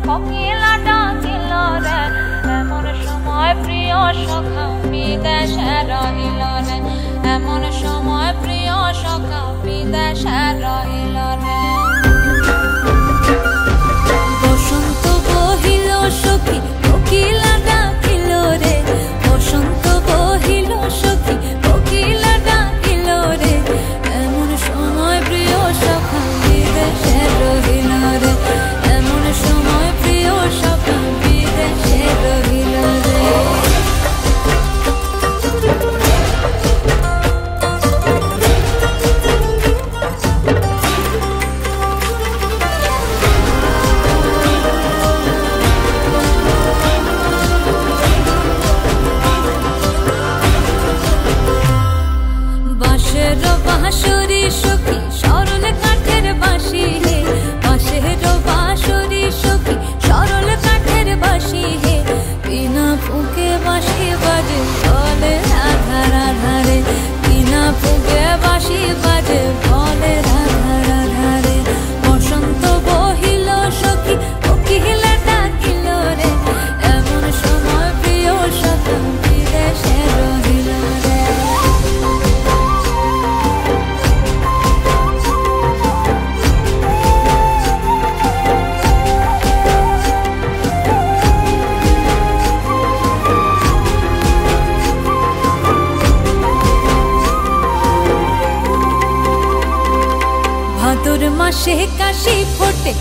কোকিলা ডাকিল রে এমন সময় প্রিয় সখা বিদেশে রহিল রে এমন সময় প্রিয় সখা বিদেশে রহিল রে বসন্ত বহিল সখী কোকিলা ডাকিল রে বসন্ত বহিল সখী কোকিলা ডাকিল রে এমন সময় প্রিয় সখা বিদেশে রহিল রে এমন সময় প্রিয় সখা বিদেশে রহিল রে বাঁশের বাঁশরি সখী সরল কাঠের বাঁশি হে বাঁশের বাঁশরি সখী সরল কাঠের বাঁশি হে বিনা ফুঁকে বাঁশি বাজে বলে রাধা রাধা রে বিনা ফুঁকে বাঁশি বাজে বলে রাধা রাধা রে বসন্ত বহিল সখী কোকিলা ডাকিল রে এমন সময় প্রিয় সখা বিদেশে রহিল রে ভাদর মাসে কাশি ফোটে